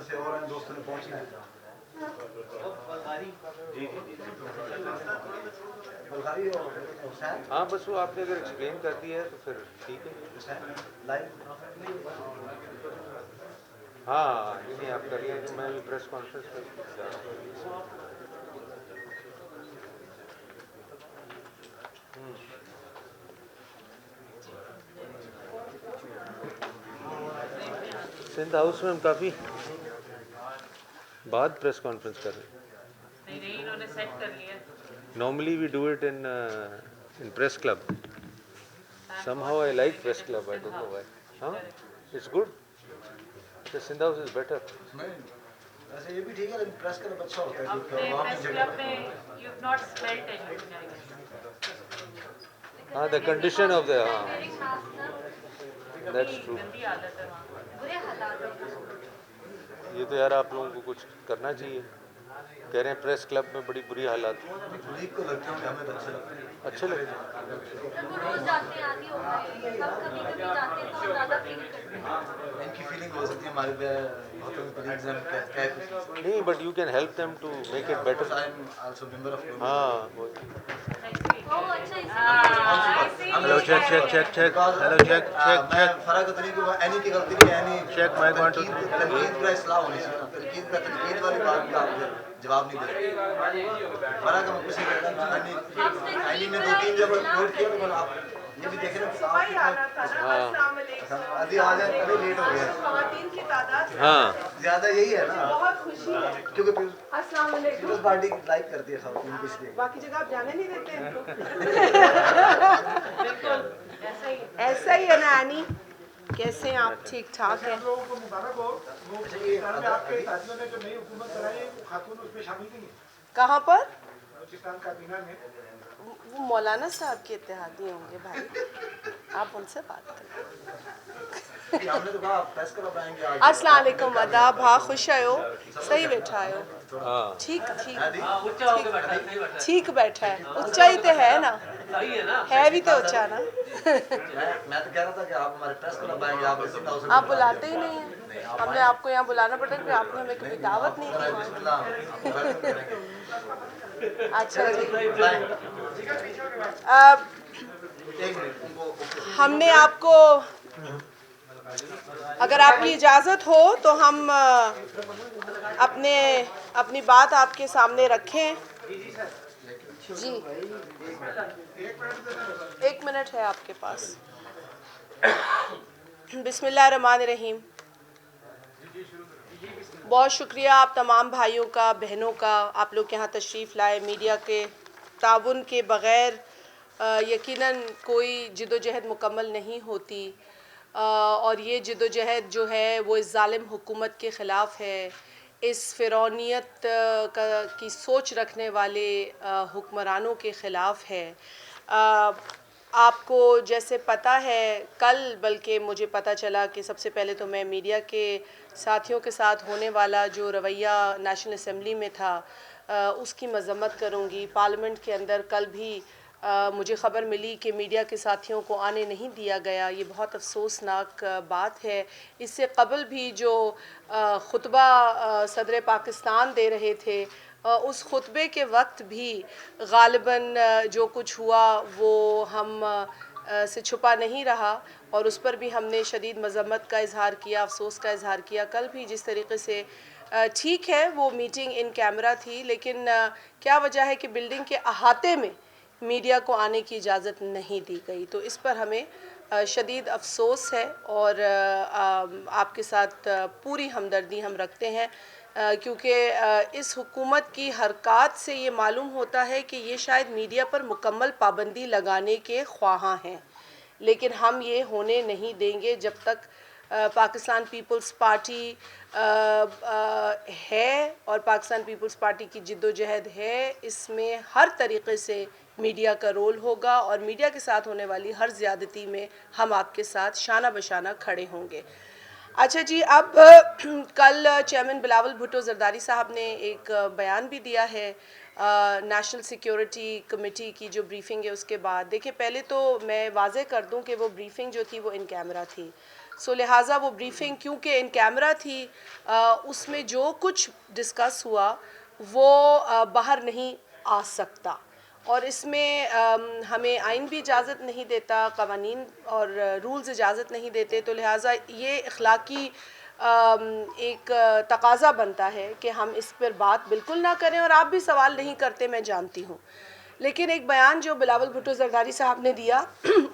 से और हैं दोस्तों ने पहुंची है बुल्गारी और हुसैन। हाँ बस वो आपने अगर एक्सप्लेन कर दिया है तो फिर ठीक है। लाइव हाँ नहीं आप कर लिया, मैं भी प्रेस कॉन्फ्रेंस पर जा रहा हूँ। सिंध हाउस में हम काफ़ी बाद प्रेस कॉन्फ्रेंस कर रहे हैं। नहीं इन्होंने सेट कर लिया। Normally we do it in press club. Somehow I like press club. I don't know why. Huh? It's good. The Sindh House is better. वैसे ये भी ठीक है लेकिन प्रेस क्लब अच्छा होता है अपने प्रेस क्लब में you have not smelt anything I guess. हाँ the condition of the that's true. गंदी आदत है वहाँ। ये तो यार आप लोगों को कुछ करना चाहिए। कह रहे हैं प्रेस क्लब में बड़ी बुरी हालात। लीग को लगता है हमें तो अच्छे लगते हैं। रोज जाते हैं आदि हो गए, कभी कभी जाते हैं तो ज़्यादा फील करते हैं। इनकी फीलिंग हो सकती है हमारे पे होटल में कलीग्स हैं क्या नहीं but you can help them to make it better. I am also member of हाँ ओह अच्छा hello check check check check hello check check मैं फराग तरीके को एनी की गलती नहीं एनी चेक माइक 1 2 3 तनकीद का इस्लाह होनी चाहिए तनकीद का तनकीद वाली बात का आप जवाब नहीं दे रहे फराग मैं कुछ नहीं कहता एनी ने 2-3 जब नोट किया तो आप ये भी देख रहे हैं अभी आ जाए अभी लेट हो गया खातन की तादाद हाँ ज्यादा यही है ना बहुत खुशी है। क्योंकि अस्सलाम वालेकुम। पीपल्स पार्टी लाइक करती है खातन को इसलिए बाकी जगह आप जाने नहीं देते हैं बिल्कुल ऐसा ही ऐसा ही है ना एनी। कैसे हैं आप? ठीक ठाक हैं? लोगों को मुबारक हो। वो बलूचिस्तान में आपके साथियों ने जो नई हुकूमत बनाई है, खातून उसमें शामिल नहीं है कहाँ पर? बलूचिस्तान काबीना में। वो मौलाना साहब के इत्तेहादी होंगे भाई, आप उनसे बात करें। हमने तो कहा प्रेस क्लब आएंगे आज अस्सलाम वालेकुम आदाब। हाँ खुश आयो, सही बैठा आयो। हाँ ठीक ठीक ठीक बैठा है। ऊंचा ही तो है ना, है भी तो ऊंचा ना। मैं तो कह रहा था कि आप हमारे प्रेस क्लब आएंगे आप इसी हाउस में आप बुलाते ही नहीं हैं। हमने आपको यहाँ बुलाना पड़ा कि आपने हमें कभी दावत नहीं दी। अच्छा जी अब हमने आपको, अगर आपकी इजाज़त हो तो हम अपनी बात आपके सामने रखें। जी 1 मिनट है आपके पास। बिस्मिल्लाहिर्रहमानिर्रहीम। बहुत शुक्रिया आप तमाम भाइयों का, बहनों का, आप लोग यहाँ तशरीफ़ लाए। मीडिया के ताउन के बग़ैर यकीनन कोई जिद्दोजहद मुकम्मल नहीं होती और ये जिद्दोजहद जो है वो इस ज़ालिम हुकूमत के ख़िलाफ़ है, इस फ़िरौनियत की सोच रखने वाले हुक्मरानों के ख़िलाफ़ है। आपको जैसे पता है, कल बल्कि मुझे पता चला कि सबसे पहले तो मैं मीडिया के साथियों के साथ होने वाला जो रवैया नेशनल असम्बली में था उसकी मज़म्मत करूँगी। पार्लियामेंट के अंदर कल भी मुझे ख़बर मिली कि मीडिया के साथियों को आने नहीं दिया गया। ये बहुत अफसोसनाक बात है। इससे कबल भी जो खुतबा सदर पाकिस्तान दे रहे थे उस खुतबे के वक्त भी ग़ालिबन जो कुछ हुआ वो हम से छुपा नहीं रहा और उस पर भी हमने शदीद मज़म्मत का इज़हार किया, अफसोस का इज़हार किया। कल भी जिस तरीके से ठीक है वो मीटिंग इन कैमरा थी, लेकिन क्या वजह है कि बिल्डिंग के अहाते में मीडिया को आने की इजाज़त नहीं दी गई। तो इस पर हमें शदीद अफसोस है और आपके साथ पूरी हमदर्दी हम रखते हैं क्योंकि इस हुकूमत की हरकत से ये मालूम होता है कि ये शायद मीडिया पर मुकम्मल पाबंदी लगाने के ख्वाहां हैं, लेकिन हम ये होने नहीं देंगे जब तक पाकिस्तान पीपल्स पार्टी है और पाकिस्तान पीपल्स पार्टी की जिद्दोजहद है। इसमें हर तरीक़े से मीडिया का रोल होगा और मीडिया के साथ होने वाली हर ज़्यादती में हम आपके साथ शाना बशाना खड़े होंगे। अच्छा जी, अब कल चेयरमैन बिलावल भुट्टो ज़रदारी साहब ने एक बयान भी दिया है नेशनल सिक्योरिटी कमेटी की जो ब्रीफिंग है उसके बाद, देखिए पहले तो मैं वाज़े कर दूं कि वो ब्रीफिंग जो थी वो इन कैमरा थी, सो लिहाजा वो ब्रीफिंग क्योंकि इन कैमरा थी उसमें जो कुछ डिस्कस हुआ वो बाहर नहीं आ सकता, और इसमें हमें आइन भी इजाज़त नहीं देता, क़वानीन और रूल्स इजाज़त नहीं देते, तो लिहाजा ये अखलाकी एक तकाज़ा बनता है कि हम इस पर बात बिल्कुल ना करें, और आप भी सवाल नहीं करते मैं जानती हूँ, लेकिन एक बयान जो बिलावल भुट्टो ज़रदारी साहब ने दिया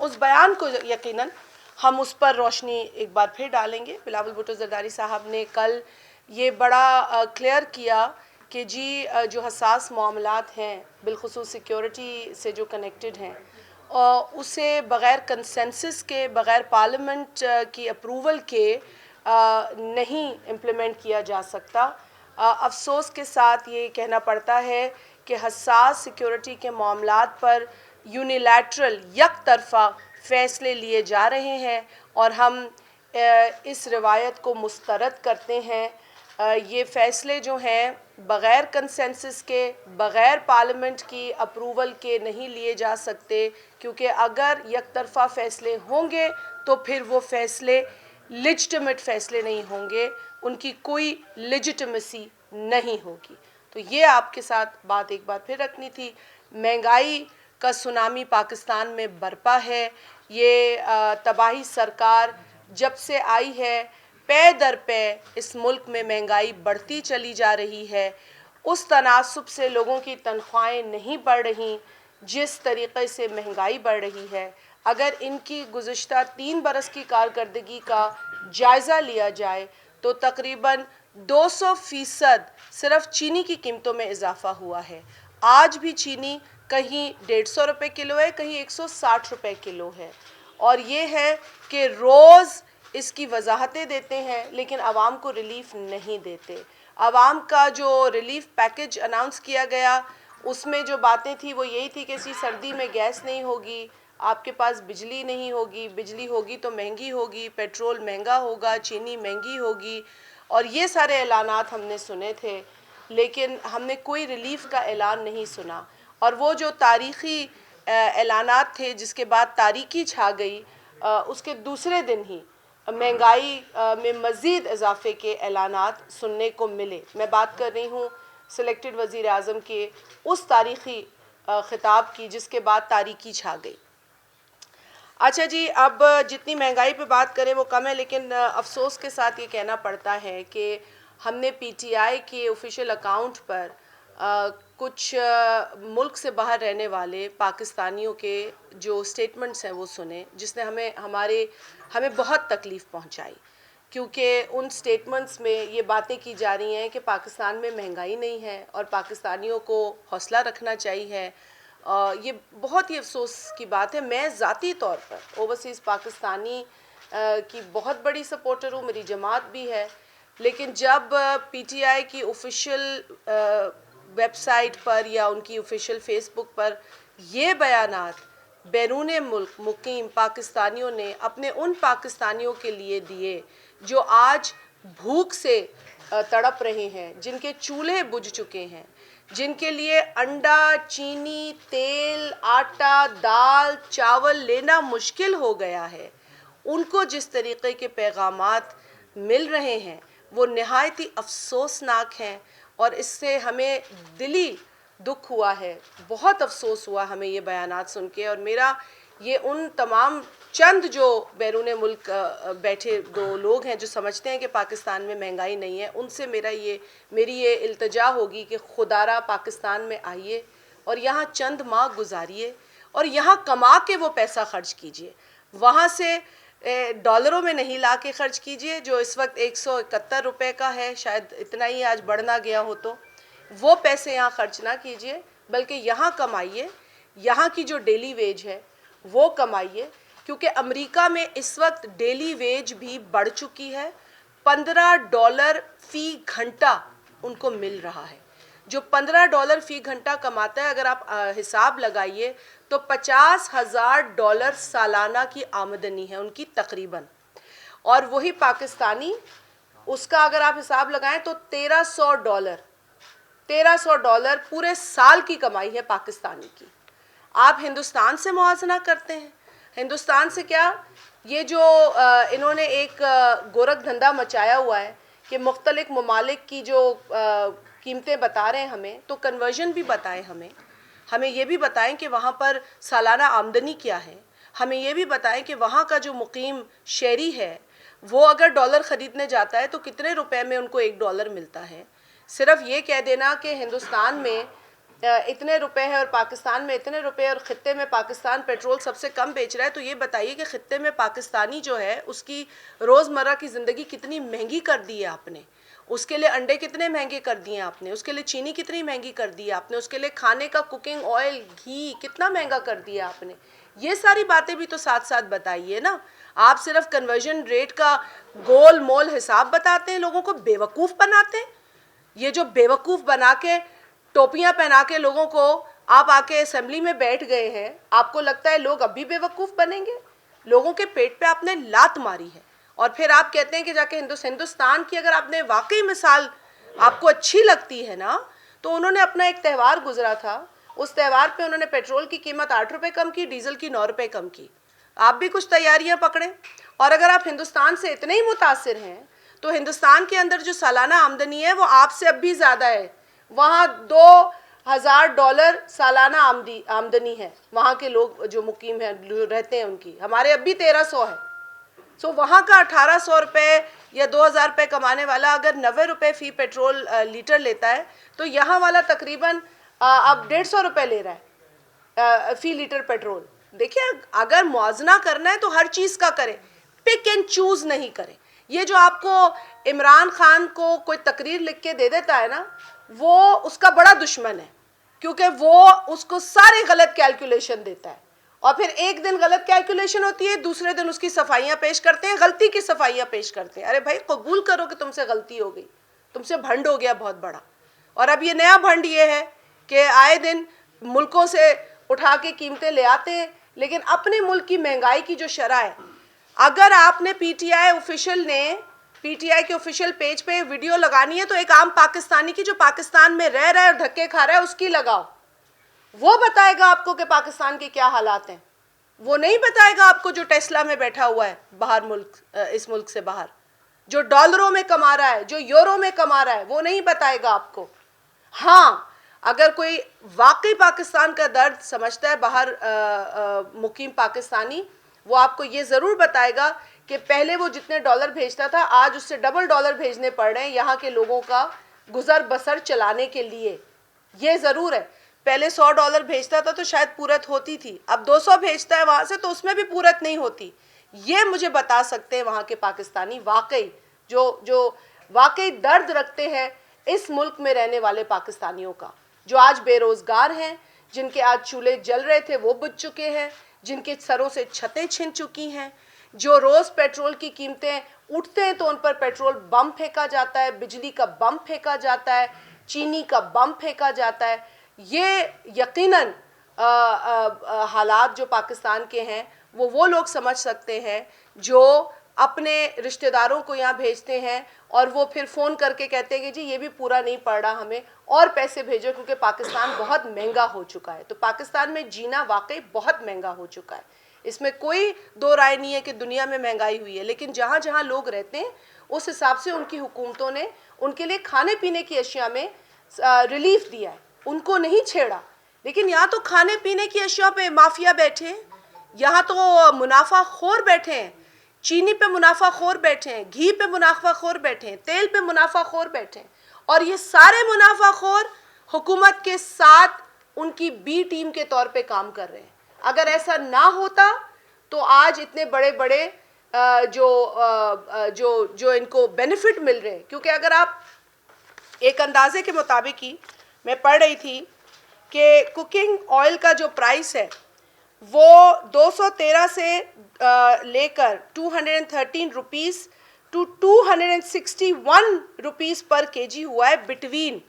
उस बयान को यकीनन हम उस पर रोशनी एक बार फिर डालेंगे। बिलावल भुट्टो ज़रदारी साहब ने कल ये बड़ा क्लियर किया कि जी जो हसास मामलात हैं बिलखुसूस सिक्योरिटी से जो कनेक्टेड हैं उसे बग़ैर कंसेंसस के, बग़ैर पार्लियामेंट की अप्रूवल के नहीं इम्प्लीमेंट किया जा सकता। अफसोस के साथ ये कहना पड़ता है कि हसास सिक्योरिटी के मामलात पर यूनिलैटरल यक तरफ़ा फ़ैसले लिए जा रहे हैं, और हम इस रवायत को मुस्तरद करते हैं। ये फ़ैसले जो हैं बग़ैर कंसेंसस के, बग़ैर पार्लियामेंट की अप्रूवल के नहीं लिए जा सकते, क्योंकि अगर यक तरफ़ा फ़ैसले होंगे तो फिर वो फ़ैसले लेजिटिमेट फ़ैसले नहीं होंगे, उनकी कोई लेजिटिमेसी नहीं होगी। तो ये आपके साथ बात एक बार फिर रखनी थी। महंगाई का सुनामी पाकिस्तान में बरपा है। ये तबाही सरकार जब से आई है पे दर पे इस मुल्क में महंगाई बढ़ती चली जा रही है। उस तनासुब से लोगों की तनख्वाहें नहीं बढ़ रही जिस तरीक़े से महंगाई बढ़ रही है। अगर इनकी गुज़िश्ता 3 बरस की कारकर्दगी का जायज़ा लिया जाए तो तकरीबन 200% सिर्फ चीनी की कीमतों में इजाफ़ा हुआ है। आज भी चीनी कहीं 150 रुपये किलो है, कहीं 160 रुपये किलो है, और ये है कि रोज़ इसकी वजाहतें देते हैं लेकिन आवाम को रिलीफ़ नहीं देते। आवाम का जो रिलीफ़ पैकेज अनाउंस किया गया उसमें जो बातें थी वो यही थी कि इसी सर्दी में गैस नहीं होगी, आपके पास बिजली नहीं होगी, बिजली होगी तो महंगी होगी, पेट्रोल महंगा होगा, चीनी महंगी होगी, और ये सारे ऐलानात हमने सुने थे, लेकिन हमने कोई रिलीफ़ का ऐलान नहीं सुना। और वो जो तारीख़ी ऐलानात थे जिसके बाद तारीकी छा गई, उसके दूसरे दिन ही महंगाई में मज़ीद इजाफ़े के ऐलानात सुनने को मिले। मैं बात कर रही हूँ सिलेक्टेड वज़ीर आज़म के उस तारीख़ी ख़िताब की जिसके बाद तारीकी छा गई। अच्छा जी, अब जितनी महंगाई पे बात करें वो कम है, लेकिन अफसोस के साथ ये कहना पड़ता है कि हमने पीटीआई के ऑफिशियल अकाउंट पर कुछ मुल्क से बाहर रहने वाले पाकिस्तानियों के जो स्टेटमेंट्स हैं वो सुने, जिसने हमें बहुत तकलीफ़ पहुंचाई, क्योंकि उन स्टेटमेंट्स में ये बातें की जा रही हैं कि पाकिस्तान में महंगाई नहीं है और पाकिस्तानियों को हौसला रखना चाहिए। ये बहुत ही अफसोस की बात है। मैं ज़ाती तौर पर ओवरसीज़ पाकिस्तानी की बहुत बड़ी सपोर्टर हूँ, मेरी जमात भी है, लेकिन जब पीटीआई की ऑफिशियल वेबसाइट पर या उनकी ऑफिशियल फेसबुक पर ये बयानात बैरून मुल्क मुकीम पाकिस्तानियों ने अपने उन पाकिस्तानियों के लिए दिए जो आज भूख से तड़प रहे हैं, जिनके चूल्हे बुझ चुके हैं, जिनके लिए अंडा, चीनी, तेल, आटा, दाल, चावल लेना मुश्किल हो गया है, उनको जिस तरीक़े के पैगामात मिल रहे हैं वो नहायत ही अफसोसनाक हैं, और इससे हमें दिली दुख हुआ है, बहुत अफसोस हुआ हमें ये बयानात सुन के। और मेरा ये उन तमाम चंद जो बैरून मुल्क बैठे दो लोग हैं जो समझते हैं कि पाकिस्तान में महंगाई नहीं है, उनसे मेरी ये इल्तजा होगी कि खुदारा पाकिस्तान में आइए और यहाँ चंद माह गुजारिए और यहाँ कमा के वो पैसा ख़र्च कीजिए, वहाँ से डॉलरों में नहीं ला के ख़र्च कीजिए जो इस वक्त 171 रुपये का है, शायद इतना ही आज बढ़ना गया हो, तो वो पैसे यहाँ ख़र्च ना कीजिए, बल्कि यहाँ कमाइए, यहाँ की जो डेली वेज है वो कमाइए, क्योंकि अमेरिका में इस वक्त डेली वेज भी बढ़ चुकी है। $15 फ़ी घंटा उनको मिल रहा है। जो $15 फ़ी घंटा कमाता है, अगर आप हिसाब लगाइए तो $50,000 सालाना की आमदनी है उनकी तकरीबन, और वही पाकिस्तानी उसका अगर आप हिसाब लगाएं तो $1300 $1300 पूरे साल की कमाई है पाकिस्तानी की। आप हिंदुस्तान से मुआवजा करते हैं। हिंदुस्तान से क्या, ये जो इन्होंने एक गोरख धंधा मचाया हुआ है कि मुख्तलिफ ममालिक की जो कीमतें बता रहे हैं हमें, तो कन्वर्जन भी बताएं हमें ये भी बताएं कि वहाँ पर सालाना आमदनी क्या है, हमें ये भी बताएं कि वहाँ का जो मुकीम शहरी है वो अगर डॉलर ख़रीदने जाता है तो कितने रुपए में उनको $1 मिलता है। सिर्फ ये कह देना कि हिंदुस्तान में इतने रुपए है और पाकिस्तान में इतने रुपए और ख़ित्ते में पाकिस्तान पेट्रोल सबसे कम बेच रहा है, तो ये बताइए कि ख़ित्ते में पाकिस्तानी जो है उसकी रोज़मर्रा की ज़िंदगी कितनी महंगी कर दी है आपने, उसके लिए अंडे कितने महंगे कर दिए आपने, उसके लिए चीनी कितनी महंगी कर दी है आपने, उसके लिए खाने का कुकिंग ऑयल घी कितना महंगा कर दिया आपने। ये सारी बातें भी तो साथ साथ बताइए ना। आप सिर्फ कन्वर्जन रेट का गोल मोल हिसाब बताते हैं, लोगों को बेवकूफ़ बनाते हैं। ये जो बेवकूफ़ बना के टोपियाँ पहना के लोगों को आप आके असेंबली में बैठ गए हैं, आपको लगता है लोग अब भी बेवकूफ़ बनेंगे? लोगों के पेट पे आपने लात मारी है और फिर आप कहते हैं कि जाके हिंदुस्तान की अगर आपने वाकई मिसाल आपको अच्छी लगती है ना, तो उन्होंने अपना एक त्यौहार गुजरा था, उस त्यौहार पे उन्होंने पेट्रोल की कीमत 8 रुपये कम की, डीजल की 9 रुपये कम की। आप भी कुछ तैयारियां पकड़ें। और अगर आप हिंदुस्तान से इतने ही मुतासिर हैं तो हिंदुस्तान के अंदर जो सालाना आमदनी है वो आपसे अब भी ज़्यादा है। वहाँ $2000 सालाना आमदनी है वहाँ के लोग जो मुकीम हैं, जो रहते हैं उनकी। हमारे अब भी 1300 है। सो वहाँ का 1800 रुपये या 2000 रुपये कमाने वाला अगर 90 रुपये फ़ी पेट्रोल लीटर लेता है, तो यहाँ वाला तकरीबन अब 150 रुपये ले रहा है फ़ी लीटर पेट्रोल। देखिए, अगर मुआवजा करना है तो हर चीज़ का करें, पिक एंड चूज़ नहीं करें। ये जो आपको इमरान खान को कोई तकरीर लिख के दे देता है ना, वो उसका बड़ा दुश्मन है, क्योंकि वो उसको सारे गलत कैलकुलेशन देता है और फिर एक दिन गलत कैलकुलेशन होती है, दूसरे दिन उसकी सफाइयाँ पेश करते हैं, गलती की सफाइयाँ पेश करते हैं। अरे भाई, कबूल करो कि तुमसे गलती हो गई, तुमसे भंड हो गया बहुत बड़ा। और अब ये नया भंड ये है कि आए दिन मुल्कों से उठा के कीमतें ले आते हैं, लेकिन अपने मुल्क की महंगाई की जो शरह है, अगर आपने पीटीआई के ऑफिशियल पेज पे वीडियो लगानी है तो एक आम पाकिस्तानी की जो पाकिस्तान में रह रहा है और धक्के खा रहा है उसकी लगाओ। वो बताएगा आपको कि पाकिस्तान के क्या हालात हैं। वो नहीं बताएगा आपको जो टेस्ला में बैठा हुआ है बाहर मुल्क, इस मुल्क से बाहर, जो डॉलरों में कमा रहा है, जो यूरो में कमा रहा है, वो नहीं बताएगा आपको। हाँ, अगर कोई वाकई पाकिस्तान का दर्द समझता है बाहर मुकीम पाकिस्तानी, वो आपको ये ज़रूर बताएगा कि पहले वो जितने डॉलर भेजता था आज उससे डबल डॉलर भेजने पड़ रहे हैं यहाँ के लोगों का गुजर बसर चलाने के लिए। ये ज़रूर है, पहले $100 भेजता था तो शायद पूरत होती थी, अब 200 भेजता है वहाँ से तो उसमें भी पूरत नहीं होती। ये मुझे बता सकते हैं वहाँ के पाकिस्तानी वाकई जो वाकई दर्द रखते हैं इस मुल्क में रहने वाले पाकिस्तानियों का, जो आज बेरोज़गार हैं, जिनके आज चूल्हे जल रहे थे वो बुझ चुके हैं, जिनके सरों से छतें छिन चुकी हैं, जो रोज़ पेट्रोल की कीमतें उठते हैं तो उन पर पेट्रोल बम फेंका जाता है, बिजली का बम फेंका जाता है, चीनी का बम फेंका जाता है। ये यकीनन हालात जो पाकिस्तान के हैं वो लोग समझ सकते हैं जो अपने रिश्तेदारों को यहाँ भेजते हैं और वो फिर फ़ोन करके कहते हैं कि जी ये भी पूरा नहीं पड़ रहा, हमें और पैसे भेजो क्योंकि पाकिस्तान बहुत महंगा हो चुका है। तो पाकिस्तान में जीना वाकई बहुत महंगा हो चुका है, इसमें कोई दो राय नहीं है कि दुनिया में महंगाई हुई है, लेकिन जहाँ जहाँ लोग रहते हैं उस हिसाब से उनकी हुकूमतों ने उनके लिए खाने पीने की अशिया में रिलीफ दिया है, उनको नहीं छेड़ा। लेकिन यहाँ तो खाने पीने की अशिया पे माफिया बैठे हैं, यहाँ तो मुनाफाखोर बैठे हैं, चीनी पे मुनाफाखोर बैठे हैं, घी पे मुनाफाखोर बैठे हैं, तेल पे मुनाफाखोर बैठे हैं, और ये सारे मुनाफाखोर हुकूमत के साथ उनकी बी टीम के तौर पे काम कर रहे हैं। अगर ऐसा ना होता तो आज इतने बड़े बड़े जो इनको बेनिफिट मिल रहे हैं, क्योंकि अगर आप एक अंदाजे के मुताबिक ही मैं पढ़ रही थी कि कुकिंग ऑयल का जो प्राइस है वो 213 से लेकर 213 रुपीज़ टू 261 रुपीज़ पर केजी हुआ है बिटवीन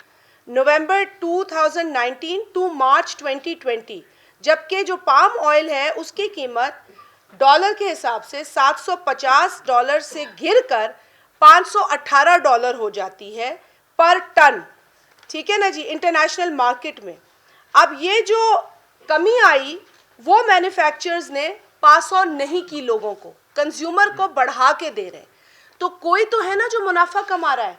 नवंबर 2019 टू मार्च 2020, जबकि जो पाम ऑयल है उसकी कीमत डॉलर के हिसाब से $750 से गिरकर $518 हो जाती है पर टन। ठीक है ना जी, इंटरनेशनल मार्केट में। अब ये जो कमी आई वो मैन्युफैक्चरर्स ने पास ऑन नहीं की, लोगों को, कंज्यूमर को बढ़ा के दे रहे हैं। तो कोई तो है ना जो मुनाफा कमा रहा है।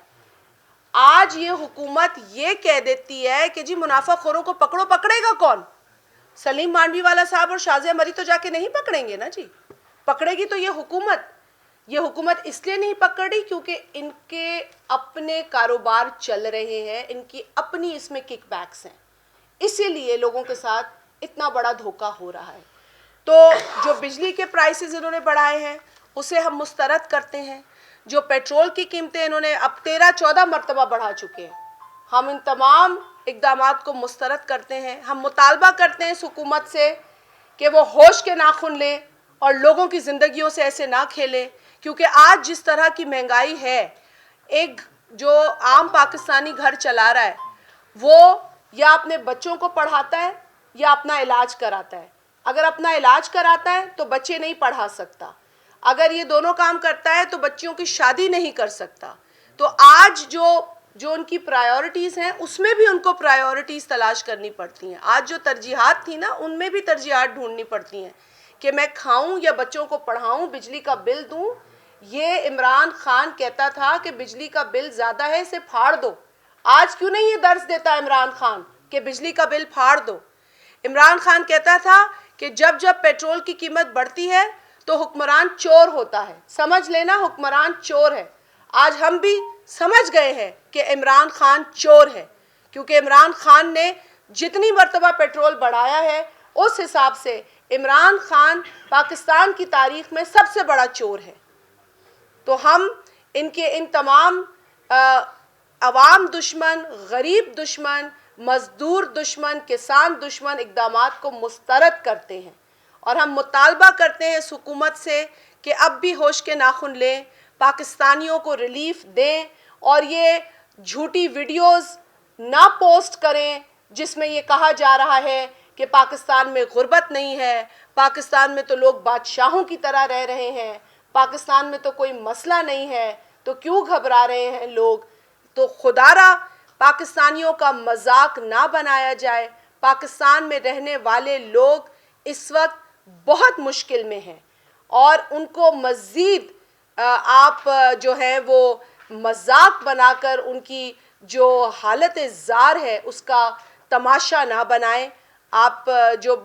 आज ये हुकूमत ये कह देती है कि जी मुनाफाखोरों को पकड़ो, पकड़ेगा कौन? सलीम मांडवीवाला साहब और शाज़िया मरी तो जाके नहीं पकड़ेंगे ना जी, पकड़ेगी तो ये हुकूमत। ये हुकूमत इसलिए नहीं पकड़ रही क्योंकि इनके अपने कारोबार चल रहे हैं, इनकी अपनी इसमें किकबैक्स हैं, इसीलिए लोगों के साथ इतना बड़ा धोखा हो रहा है। तो जो बिजली के प्राइसेस इन्होंने बढ़ाए हैं उसे हम मुस्तरद करते हैं। जो पेट्रोल की कीमतें इन्होंने अब 13-14 मरतबा बढ़ा चुके हैं, हम इन तमाम इक़दामात को मुस्तरद करते हैं। हम मुतालबा करते हैं इस हुकूमत से कि वो होश के नाखून ले और लोगों की ज़िंदगियों से ऐसे ना खेले, क्योंकि आज जिस तरह की महंगाई है, एक जो आम पाकिस्तानी घर चला रहा है वो या अपने बच्चों को पढ़ाता है या अपना इलाज कराता है। अगर अपना इलाज कराता है तो बच्चे नहीं पढ़ा सकता, अगर ये दोनों काम करता है तो बच्चियों की शादी नहीं कर सकता। तो आज जो उनकी प्रायोरिटीज़ हैं उसमें भी उनको प्रायोरिटीज़ तलाश करनी पड़ती हैं। आज जो तरजीहात थी ना उनमें भी तरजीहात ढूंढनी पड़ती हैं कि मैं खाऊं या बच्चों को पढ़ाऊं, बिजली का बिल दूं। ये इमरान खान कहता था कि बिजली का बिल ज़्यादा है, इसे फाड़ दो। आज क्यों नहीं ये दर्ज देता इमरान खान कि बिजली का बिल फाड़ दो? इमरान खान कहता था कि जब जब पेट्रोल की कीमत बढ़ती है तो हुक्मरान चोर होता है, समझ लेना हुक्मरान चोर है। आज हम भी समझ गए हैं कि इमरान खान चोर है, क्योंकि इमरान खान ने जितनी मरतबा पेट्रोल बढ़ाया है उस हिसाब से इमरान खान पाकिस्तान की तारीख में सबसे बड़ा चोर है। तो हम इनके इन तमाम अवाम दुश्मन, गरीब दुश्मन, मजदूर दुश्मन, किसान दुश्मन इक़दामात को मुस्तरद करते हैं और हम मुतालबा करते हैं इस हुकूमत से कि अब भी होश के नाखून लें, पाकिस्तानियों को रिलीफ दें और ये झूठी वीडियोस ना पोस्ट करें जिसमें ये कहा जा रहा है कि पाकिस्तान में गुर्बत नहीं है, पाकिस्तान में तो लोग बादशाहों की तरह रह रहे हैं, पाकिस्तान में तो कोई मसला नहीं है, तो क्यों घबरा रहे हैं लोग। तो खुदारा पाकिस्तानियों का मजाक ना बनाया जाए। पाकिस्तान में रहने वाले लोग इस वक्त बहुत मुश्किल में हैं और उनको मज़ीद आप जो है वो मजाक बनाकर उनकी जो हालत ज़ार है उसका तमाशा ना बनाएं। आप जो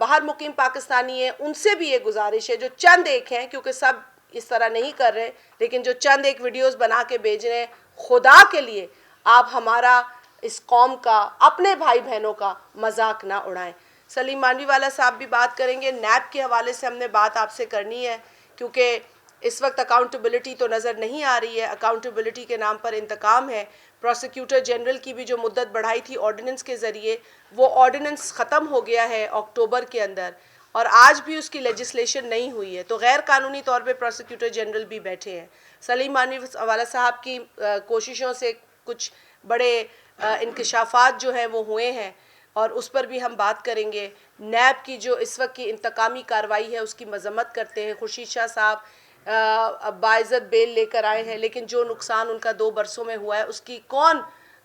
बाहर मुकीम पाकिस्तानी हैं उनसे भी ये गुजारिश है, जो चंद एक हैं, क्योंकि सब इस तरह नहीं कर रहे, लेकिन जो चंद एक वीडियोस बना के भेज रहे हैं, खुदा के लिए आप हमारा, इस कौम का, अपने भाई बहनों का मजाक ना उड़ाएं। सलीम मांडवीवाला साहब भी बात करेंगे। नैब के हवाले से हमने बात आपसे करनी है क्योंकि इस वक्त अकाउंटेबिलिटी तो नज़र नहीं आ रही है, अकाउंटेबिलिटी के नाम पर इंतकाम है। प्रोसिक्यूटर जनरल की भी जो मुद्दत बढ़ाई थी ऑर्डिनेंस के ज़रिए, वो ऑर्डिनेंस ख़त्म हो गया है अक्टूबर के अंदर और आज भी उसकी लेजिस्लेशन नहीं हुई है, तो गैर कानूनी तौर पे प्रोसिक्यूटर जनरल भी बैठे हैं। सलीम मांडवीवाला साहब की कोशिशों से कुछ बड़े इंकशाफात जो हैं वो हुए हैं और उस पर भी हम बात करेंगे। नैब की जो इस वक्त की इंतकामी कार्रवाई है उसकी मजम्मत करते हैं। खुर्शीद शाह साहब बाइज़्ज़त बेल लेकर आए हैं, लेकिन जो नुकसान उनका 2 बरसों में हुआ है उसकी कौन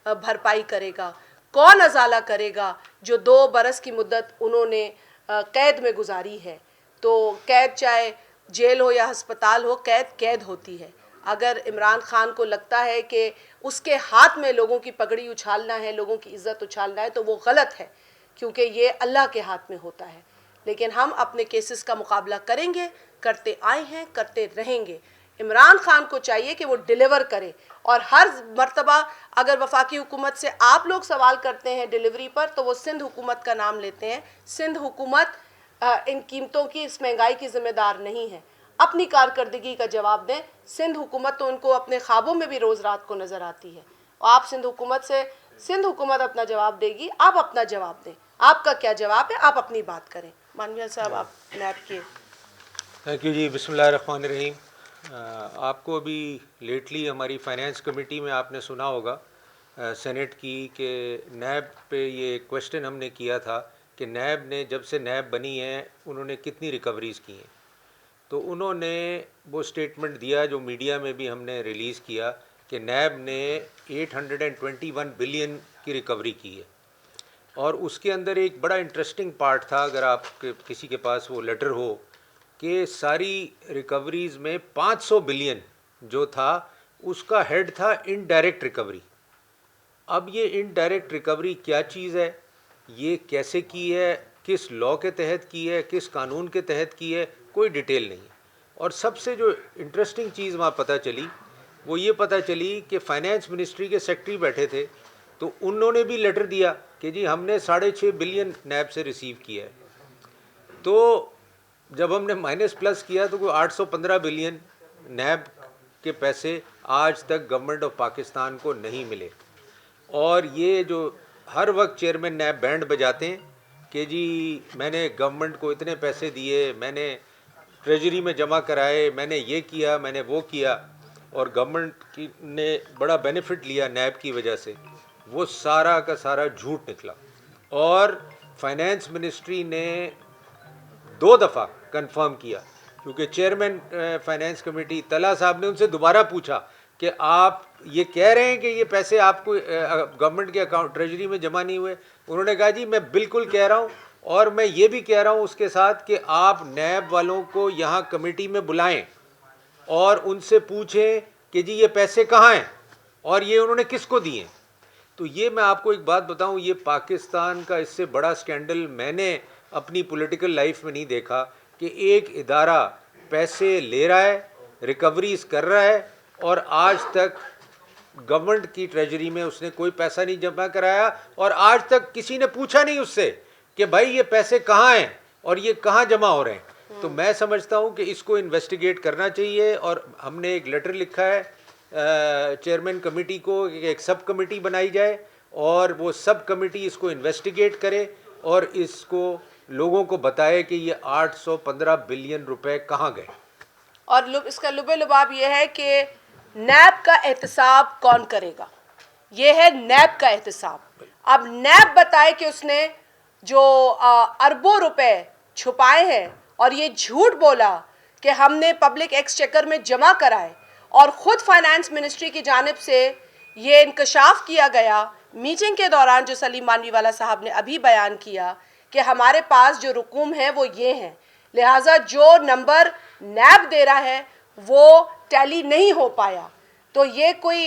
भरपाई करेगा, कौन अजाला करेगा? जो 2 बरस की मुद्दत उन्होंने कैद में गुजारी है। तो कैद चाहे जेल हो या हस्पताल हो, कैद कैद होती है। अगर इमरान खान को लगता है कि उसके हाथ में लोगों की पगड़ी उछालना है, लोगों की इज़्ज़त उछालना है, तो वो गलत है, क्योंकि ये अल्लाह के हाथ में होता है। लेकिन हम अपने केसेस का मुकाबला करेंगे, करते आए हैं, करते रहेंगे। इमरान खान को चाहिए कि वो डिलीवर करे और हर मर्तबा अगर वफाकी हुकूमत से आप लोग सवाल करते हैं डिलीवरी पर, तो वो सिंध हुकूमत का नाम लेते हैं। सिंध हुकूमत इन कीमतों की, इस महंगाई की ज़िम्मेदार नहीं है। अपनी कारकर्दगी का जवाब दें। सिंध हुकूमत तो उनको अपने ख्वाबों में भी रोज़ रात को नज़र आती है और आप सिंध हुकूमत से, सिंध हुकूमत अपना जवाब देगी, आप अपना जवाब दें। आपका क्या जवाब है, आप अपनी बात करें। मानवीय साहब, आप नैब के। थैंक यू जी। बिस्मिल्लाहिर्रहमानिर्रहीम। आपको अभी लेटली हमारी फ़ाइनेंस कमेटी में आपने सुना होगा सेनेट की कि नैब पे ये क्वेश्चन हमने किया था कि नैब ने, जब से नैब बनी है, उन्होंने कितनी रिकवरीज़ की हैं। तो उन्होंने वो स्टेटमेंट दिया जो मीडिया में भी हमने रिलीज़ किया कि नैब ने 821 बिलियन की रिकवरी की है, और उसके अंदर एक बड़ा इंटरेस्टिंग पार्ट था, अगर आप किसी के पास वो लेटर हो, कि सारी रिकवरीज़ में 500 बिलियन जो था उसका हेड था इनडायरेक्ट रिकवरी। अब ये इनडायरेक्ट रिकवरी क्या चीज़ है, ये कैसे की है, किस लॉ के तहत की है, किस कानून के तहत की है, कोई डिटेल नहीं है। और सबसे जो इंटरेस्टिंग चीज़ वहाँ पता चली वो ये पता चली कि फाइनेंस मिनिस्ट्री के सेक्रेटरी बैठे थे, तो उन्होंने भी लेटर दिया कि जी हमने 6.5 बिलियन नैब से रिसीव किया है। तो जब हमने माइनस प्लस किया तो कोई 815 बिलियन नैब के पैसे आज तक गवर्नमेंट ऑफ पाकिस्तान को नहीं मिले। और ये जो हर वक्त चेयरमैन नैब बैंड बजाते हैं कि जी मैंने गवर्नमेंट को इतने पैसे दिए, मैंने ट्रेजरी में जमा कराए, मैंने ये किया, मैंने वो किया, और गवर्नमेंट की ने बड़ा बेनिफिट लिया नैब की वजह से, वो सारा का सारा झूठ निकला। और फाइनेंस मिनिस्ट्री ने 2 दफ़ा कंफर्म किया, क्योंकि चेयरमैन फाइनेंस कमेटी तला साहब ने उनसे दोबारा पूछा कि आप ये कह रहे हैं कि ये पैसे आपको गवर्नमेंट के अकाउंट ट्रेजरी में जमा नहीं हुए। उन्होंने कहा जी मैं बिल्कुल कह रहा हूँ, और मैं ये भी कह रहा हूँ उसके साथ कि आप नैब वालों को यहाँ कमेटी में बुलाएं और उनसे पूछें कि जी ये पैसे कहाँ हैं और ये उन्होंने किसको दिए। तो ये मैं आपको एक बात बताऊं, ये पाकिस्तान का इससे बड़ा स्कैंडल मैंने अपनी पॉलिटिकल लाइफ में नहीं देखा कि एक इदारा पैसे ले रहा है, रिकवरीज कर रहा है, और आज तक गवर्नमेंट की ट्रेजरी में उसने कोई पैसा नहीं जमा कराया, और आज तक किसी ने पूछा नहीं उससे कि भाई ये पैसे कहाँ हैं और ये कहाँ जमा हो रहे हैं। तो मैं समझता हूँ कि इसको इन्वेस्टिगेट करना चाहिए, और हमने एक लेटर लिखा है चेयरमैन कमेटी को कि एक सब कमेटी बनाई जाए और वो सब कमेटी इसको इन्वेस्टिगेट करे और इसको लोगों को बताए कि ये 815 बिलियन रुपए कहाँ गए। और इसका लुबे लुबाब ये है कि नैब का एहतसाब कौन करेगा, ये है नैब का एहतसाब। अब नैब बताए कि उसने जो अरबों रुपए छुपाए हैं और ये झूठ बोला कि हमने पब्लिक एक्सचेकर में जमा कराए, और ख़ुद फाइनेंस मिनिस्ट्री की जानिब से ये इंकशाफ किया गया मीटिंग के दौरान, जो सलीम मानवीवाला साहब ने अभी बयान किया कि हमारे पास जो रुकूम है वो ये हैं, लिहाजा जो नंबर नैब दे रहा है वो टैली नहीं हो पाया। तो ये कोई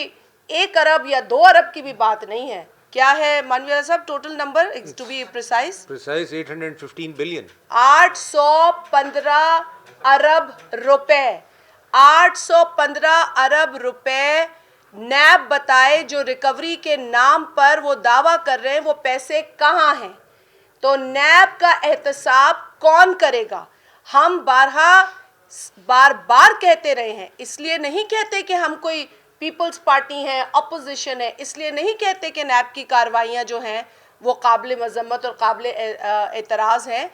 1 अरब या 2 अरब की भी बात नहीं है। क्या है मानवीवाला साहब total number, to be precise 815 billion, 815 अरब रुपए, 815 अरब रुपए नैब बताए जो रिकवरी के नाम पर वो दावा कर रहे हैं, वो पैसे कहाँ हैं। तो नैब का एहतसाब कौन करेगा। हम बार बार कहते रहे हैं, इसलिए नहीं कहते कि हम कोई पीपल्स पार्टी हैं, अपोजिशन है, इसलिए नहीं कहते कि नैब की कार्रवाइयाँ जो हैं वो काबिल मजम्मत और काबिल एतराज़ हैं।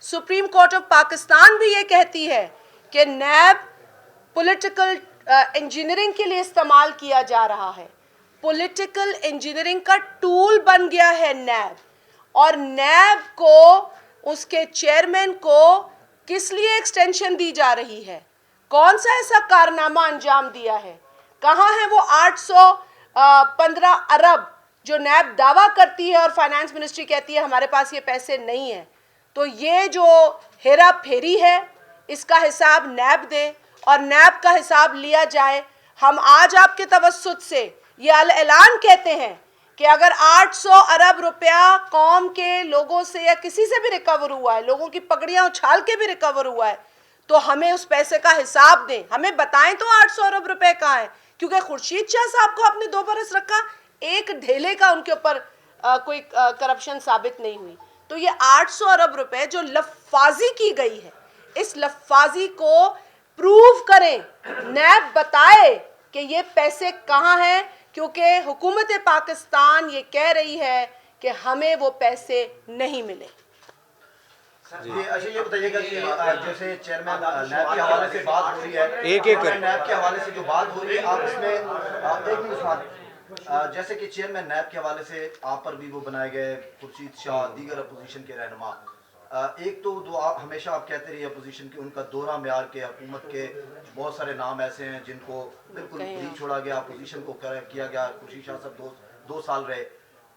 सुप्रीम कोर्ट ऑफ पाकिस्तान भी ये कहती है कि नैब पॉलिटिकल इंजीनियरिंग के लिए इस्तेमाल किया जा रहा है, पॉलिटिकल इंजीनियरिंग का टूल बन गया है नैब। और नैब को, उसके चेयरमैन को किस लिए एक्सटेंशन दी जा रही है, कौन सा ऐसा कारनामा अंजाम दिया है, कहाँ है वो 815 अरब जो नैब दावा करती है और फाइनेंस मिनिस्ट्री कहती है हमारे पास ये पैसे नहीं है। तो ये जो हेरा फेरी है इसका हिसाब नैब दे और नैब का हिसाब लिया जाए। हम आज आपके तवस्सुत से ये ऐलान कहते हैं कि अगर 800 अरब रुपया कौम के लोगों से या किसी से भी रिकवर हुआ है, लोगों की पगड़ियाँ उछाल के भी रिकवर हुआ है, तो हमें उस पैसे का हिसाब दें, हमें बताएं तो 800 अरब रुपए कहाँ है। क्योंकि खुर्शीद शाह साहब को आपने 2 बरस रखा, एक ढेले का उनके ऊपर कोई करप्शन साबित नहीं हुई। तो ये 800 अरब रुपए जो लफाजी की गई है, इस लफाजी को प्रूव करें, नैब बताए कि ये पैसे कहाँ हैं, क्योंकि हुकूमत पाकिस्तान ये कह रही है कि हमें वो पैसे नहीं मिले। जी अच्छा ये बताइएगा कि जैसे चेयरमैन नैब के हवाले से बात हो रही है, एक नैब के हवाले से जो बात हो रही है, आप इसमें एक मिनट उस्मान, जैसे कि चेयरमैन नैब के हवाले से आप पर भी वो बनाए गए खुर्शीद शाह, दीगर अपोजिशन के रहनुमा, एक तो आप हमेशा आप कहते रहिए अपोजिशन के उनका दोहरा म्यार के हुकूमत के बहुत सारे नाम ऐसे हैं जिनको बिल्कुल फ्री छोड़ा गया, अपोजिशन को किया गया, खुर्शीद शाह साहब दो साल रहे।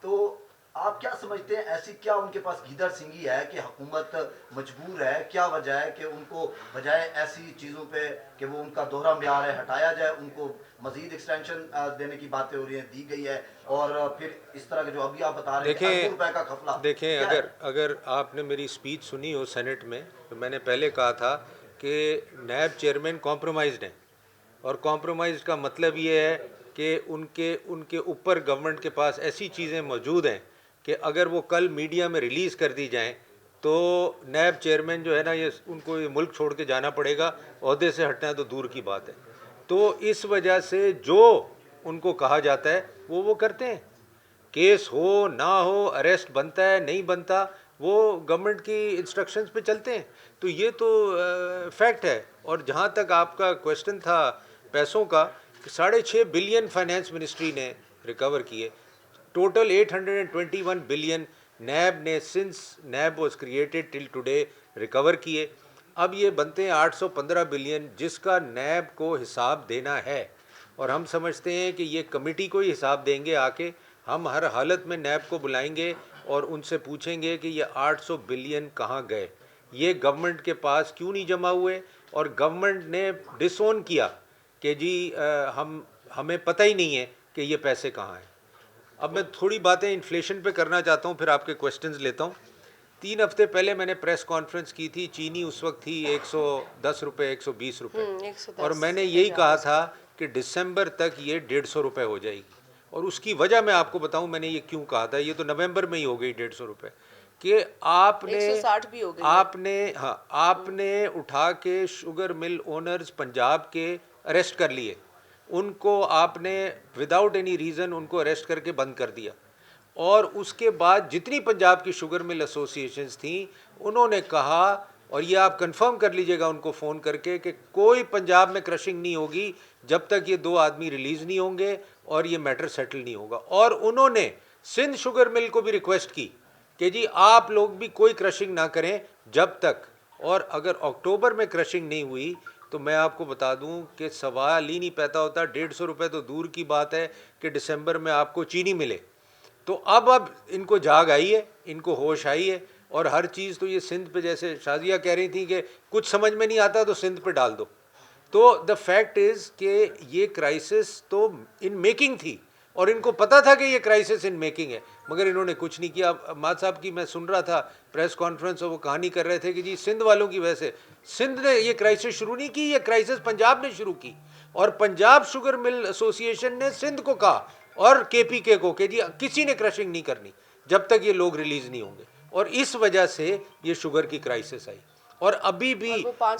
तो आप क्या समझते हैं ऐसी क्या उनके पास गीदड़ सिंगी है कि हुकूमत मजबूर है, क्या वजह है कि उनको बजाय ऐसी चीज़ों पे कि वो उनका दोहरा म्यार है हटाया जाए, उनको मजीद एक्सटेंशन देने की बातें हो रही हैं, दी गई है, और फिर इस तरह के जो अभी आप बता रहे हैं ₹1 का खफला। देखें, अगर आपने मेरी स्पीच सुनी हो सेनेट में, तो मैंने पहले कहा था कि नैब चेयरमैन कॉम्प्रोमाइज़्ड हैं, और कॉम्प्रोमाइज़ का मतलब ये है कि उनके ऊपर गवर्नमेंट के पास ऐसी चीज़ें मौजूद हैं कि अगर वो कल मीडिया में रिलीज़ कर दी जाएं तो नैब चेयरमैन जो है ना, ये उनको ये मुल्क छोड़ के जाना पड़ेगा, ओहदे से हटना तो दूर की बात है। तो इस वजह से जो उनको कहा जाता है वो करते हैं। केस हो ना हो, अरेस्ट बनता है नहीं बनता, वो गवर्नमेंट की इंस्ट्रक्शंस पे चलते हैं। तो ये तो फैक्ट है। और जहाँ तक आपका क्वेश्चन था पैसों का, 6.5 बिलियन फाइनेंस मिनिस्ट्री ने रिकवर किए, टोटल 821 बिलियन नैब ने since NAB was created till today recover किए। अब ये बनते हैं 815 बिलियन, जिसका नैब को हिसाब देना है, और हम समझते हैं कि ये कमेटी को ही हिसाब देंगे आके। हम हर हालत में नैब को बुलाएंगे और उनसे पूछेंगे कि ये 800 बिलियन कहाँ गए, ये गवर्नमेंट के पास क्यों नहीं जमा हुए, और गवर्नमेंट ने डिसोन किया कि जी हमें पता ही नहीं है कि ये पैसे कहाँ हैं। अब मैं थोड़ी बातें इन्फ्लेशन पे करना चाहता हूँ, फिर आपके क्वेश्चंस लेता हूँ। 3 हफ्ते पहले मैंने प्रेस कॉन्फ्रेंस की थी, चीनी उस वक्त थी 110 रुपये, 120 रुपये, और मैंने यही कहा था कि दिसंबर तक ये 150 रुपये हो जाएगी। और उसकी वजह मैं आपको बताऊं मैंने ये क्यों कहा था, ये तो नवंबर में ही हो गई 150 रुपये, कि आपने 160 भी हो गई, आपने उठा के शुगर मिल ओनर्स पंजाब के अरेस्ट कर लिए, उनको आपने विदाउट एनी रीज़न उनको अरेस्ट करके बंद कर दिया। और उसके बाद जितनी पंजाब की शुगर मिल एसोसिएशंस थी, उन्होंने कहा, और ये आप कंफर्म कर लीजिएगा उनको फ़ोन करके, कि कोई पंजाब में क्रशिंग नहीं होगी जब तक ये 2 आदमी रिलीज़ नहीं होंगे और ये मैटर सेटल नहीं होगा। और उन्होंने सिंध शुगर मिल को भी रिक्वेस्ट की कि जी आप लोग भी कोई क्रशिंग ना करें जब तक, और अगर अक्टूबर में क्रशिंग नहीं हुई तो मैं आपको बता दूं कि सवाल ही नहीं पैदा होता। 150 रुपये तो दूर की बात है कि दिसंबर में आपको चीनी मिले। तो अब इनको जाग आई है, इनको होश आई है, और हर चीज़ तो ये सिंध पे, जैसे शाजिया कह रही थी कि कुछ समझ में नहीं आता तो सिंध पे डाल दो। तो द फैक्ट इज़ कि ये क्राइसिस तो इन मेकिंग थी, और इनको पता था कि ये क्राइसिस इन मेकिंग है, मगर इन्होंने कुछ नहीं किया। माद साहब की मैं सुन रहा था प्रेस कॉन्फ्रेंस, और वो कहानी कर रहे थे कि जी सिंध वालों की वजह से, सिंध ने ये क्राइसिस शुरू नहीं की, ये क्राइसिस पंजाब ने शुरू की, और पंजाब शुगर मिल एसोसिएशन ने सिंध को कहा और केपीके को कि जी किसी ने क्रशिंग नहीं करनी जब तक ये लोग रिलीज नहीं होंगे, और इस वजह से ये शुगर की क्राइसिस आई। और अभी भी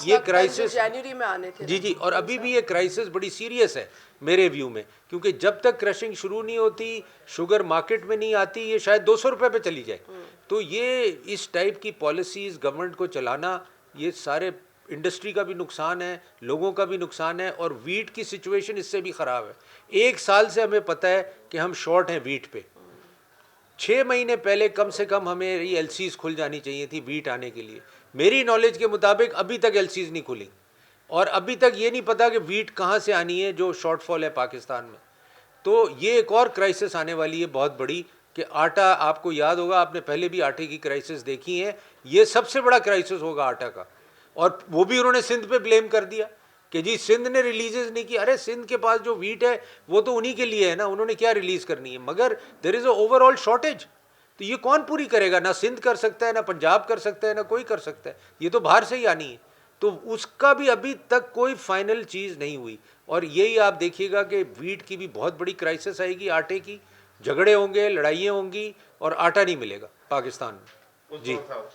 ये क्राइसिस जनवरी में आने थे जी, और अभी भी ये क्राइसिस बड़ी सीरियस है मेरे व्यू में, क्योंकि जब तक क्रशिंग शुरू नहीं होती, शुगर मार्केट में नहीं आती, ये शायद 200 रुपये पे चली जाए। तो ये इस टाइप की पॉलिसीज़ गवर्नमेंट को चलाना, ये सारे इंडस्ट्री का भी नुकसान है, लोगों का भी नुकसान है, और वीट की सिचुएशन इससे भी ख़राब है। 1 साल से हमें पता है कि हम शॉर्ट हैं वीट पे। 6 महीने पहले कम से कम हमें ये एलसीज खुल जानी चाहिए थी वीट आने के लिए। मेरी नॉलेज के मुताबिक अभी तक एलसीज नहीं खुली, और अभी तक ये नहीं पता कि वीट कहाँ से आनी है, जो शॉर्टफॉल है पाकिस्तान में। तो ये एक और क्राइसिस आने वाली है बहुत बड़ी, कि आटा, आपको याद होगा, आपने पहले भी आटे की क्राइसिस देखी है, ये सबसे बड़ा क्राइसिस होगा आटा का। और वो भी उन्होंने सिंध पे ब्लेम कर दिया कि जी सिंध ने रिलीजेस नहीं की। अरे सिंध के पास जो वीट है वो तो उन्हीं के लिए है ना, उन्होंने क्या रिलीज़ करनी है, मगर there is a overall shortage. तो ये कौन पूरी करेगा? ना सिंध कर सकता है, ना पंजाब कर सकता है, ना कोई कर सकता है, ये तो बाहर से ही आनी है। तो उसका भी अभी तक कोई फाइनल चीज़ नहीं हुई। और यही आप देखिएगा कि वीट की भी बहुत बड़ी क्राइसिस आएगी, आटे की झगड़े होंगे, लड़ाइयाँ होंगी, और आटा नहीं मिलेगा पाकिस्तान में। जी सर,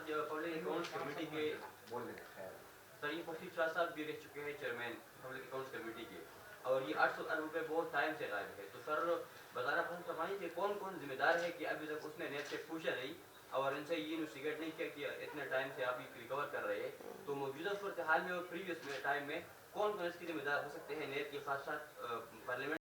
जो पब्लिक अकाउंट्स कमेटी के सर, ये मुफ्ती शाह साहब भी रह चुके हैं चेयरमैन पब्लिक अकाउंट्स कमेटी के, और ये 800 अरब रुपये बहुत टाइम से गायब है। तो सर बताना पसंद करवाएं कि कौन कौन जिम्मेदार है कि अभी तक उसने नेट से पूछा नहीं और इनसे ये इन्वेस्टिगेट नहीं किया कि इतने टाइम से आप रिकवर कर रहे हैं। तो मौजूदा सूरत हाल में और प्रीवियस में टाइम में कौन कौन इसके जिम्मेदार हो सकते हैं नेट के साथ साथ पार्लियामेंट